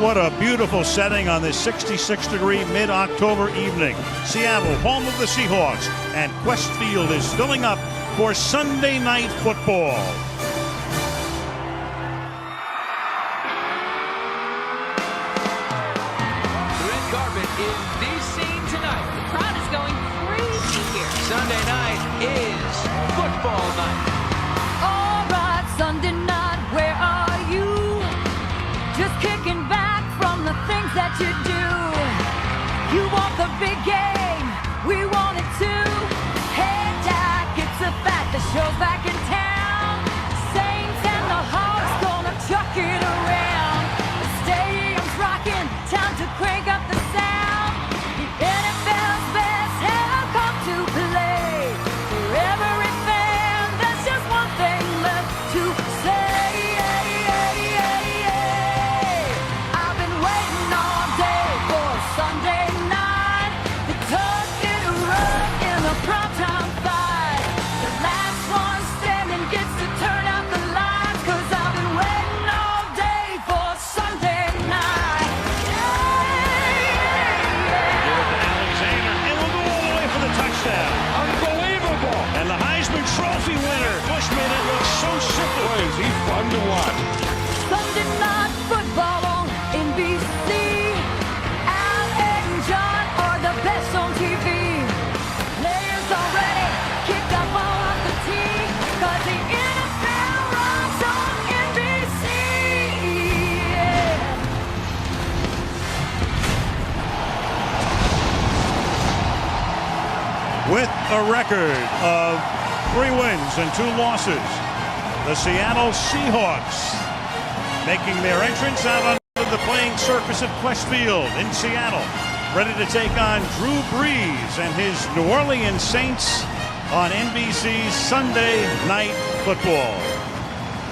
What a beautiful setting on this 66-degree mid-October evening. Seattle, home of the Seahawks, and Quest Field is filling up for Sunday Night Football. The red carpet is the scene tonight. The crowd is going crazy here. Sunday night is football night. All right, Sunday night, where are you? Just kicking back from the things that you do. You want the big game, we want it too. Hey, Jack, it's a fact, the show's back in town. Saints and the Hawks gonna chuck it around. The stadium's rocking, time to crank up the sound. The NFL's best have come to play. For every fan, there's just one thing left to say. I've been waiting all day for Sunday night. The tuck it run in the primetime fight. The last one standing gets to turn out the lights. 'Cause I've been waiting all day for Sunday night. Give it to Alexander, and we'll go all the way for the touchdown. Unbelievable! And the Heisman Trophy winner. Bush made it look so simple. Boy, is he fun to watch. Sunday night football on NBC. Al and John are the best on TV. Players already kicked up all of the tee. 'Cause the NFL runs on NBC. With a record of 3 wins and 2 losses, the Seattle Seahawks making their entrance out onto the playing surface at Quest Field in Seattle, ready to take on Drew Brees and his New Orleans Saints on NBC's Sunday Night Football.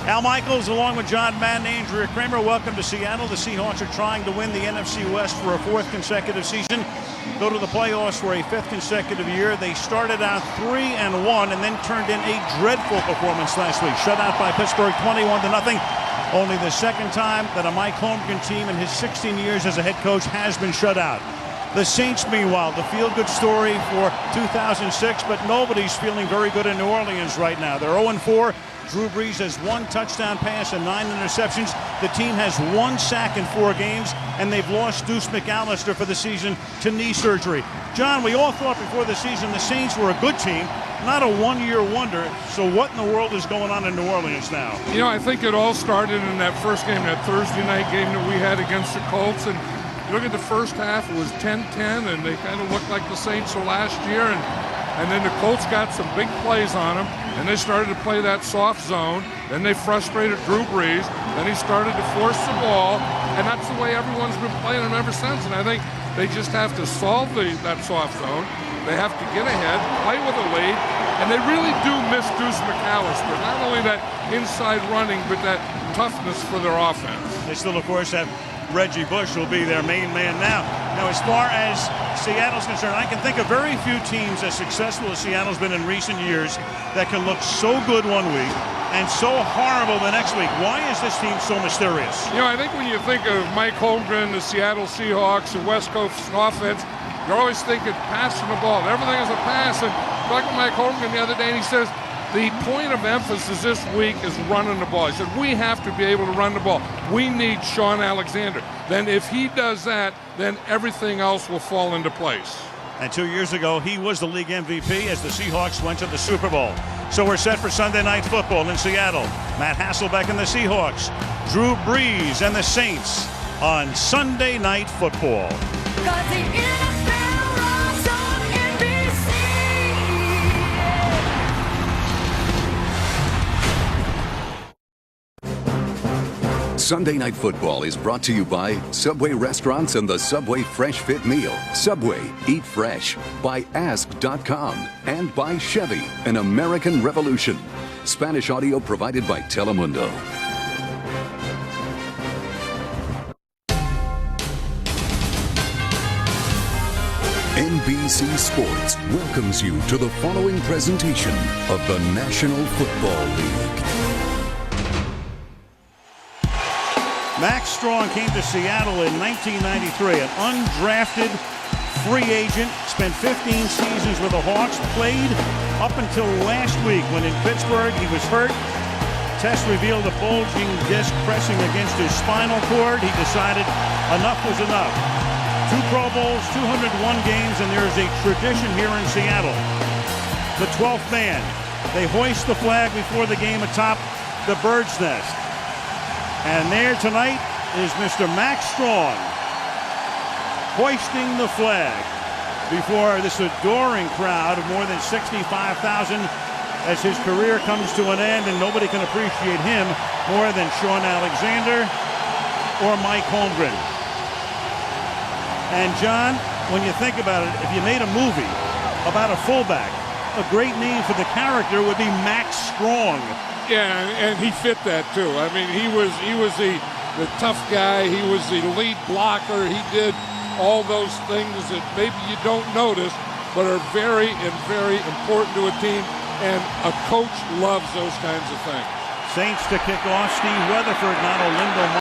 Al Michaels, along with John Madden, Andrea Kramer, welcome to Seattle. The Seahawks are trying to win the NFC West for a 4th consecutive season, go to the playoffs for a 5th consecutive year. They started out 3-1 and then turned in a dreadful performance last week. Shut out by Pittsburgh 21-0. Only the second time that a Mike Holmgren team in his 16 years as a head coach has been shut out. The Saints, meanwhile, the feel-good story for 2006, but nobody's feeling very good in New Orleans right now. They're 0-4. Drew Brees has 1 touchdown pass and 9 interceptions. The team has 1 sack in 4 games, and they've lost Deuce McAllister for the season to knee surgery. John, we all thought before the season the Saints were a good team, not a one-year wonder. So what in the world is going on in New Orleans now? You know, I think it all started in that first game, that Thursday night game that we had against the Colts. And look at the first half, it was 10-10, and they kind of looked like the Saints of last year. And then the Colts got some big plays on them, and they started to play that soft zone. Then they frustrated Drew Brees. Then he started to force the ball, and that's the way everyone's been playing him ever since. And I think they just have to solve that soft zone. They have to get ahead, play with a lead, and they really do miss Deuce McAllister. Not only that inside running, but that toughness for their offense. They still, of course, have Reggie Bush, will be their main man now. Now, as far as Seattle's concerned, I can think of very few teams as successful as Seattle's been in recent years that can look so good one week and so horrible the next week. Why is this team so mysterious? You know, I think when you think of Mike Holmgren, the Seattle Seahawks, the West Coast offense, you're always thinking passing the ball. Everything is a pass. And like Mike Holmgren the other day, and he says, the point of emphasis this week is running the ball. He said, we have to be able to run the ball. We need Sean Alexander. Then if he does that, then everything else will fall into place. And 2 years ago, he was the league MVP as the Seahawks went to the Super Bowl. So we're set for Sunday Night Football in Seattle. Matt Hasselbeck and the Seahawks. Drew Brees and the Saints on Sunday Night Football. 'Cause the NFL runs on NBC. Sunday Night Football is brought to you by Subway Restaurants and the Subway Fresh Fit Meal. Subway, eat fresh. By Ask.com. And by Chevy, an American Revolution. Spanish audio provided by Telemundo. NBC Sports welcomes you to the following presentation of the National Football League. Max Strong came to Seattle in 1993, an undrafted free agent, spent 15 seasons with the Hawks, played up until last week when in Pittsburgh he was hurt. Tests revealed a bulging disc pressing against his spinal cord. He decided enough was enough. 2 Pro Bowls, 201 games, and there is a tradition here in Seattle. The 12th man. They hoist the flag before the game atop the Bird's Nest. And there tonight is Mr. Max Strong hoisting the flag before this adoring crowd of more than 65,000 as his career comes to an end, and nobody can appreciate him more than Sean Alexander or Mike Holmgren. And John, when you think about it, if you made a movie about a fullback, a great name for the character would be Max Strong. Yeah, and he fit that too. I mean, he was the tough guy. He was the lead blocker. He did all those things that maybe you don't notice, but are very important to a team. And a coach loves those kinds of things. Saints to kick off. Steve Weatherford, not Olindo.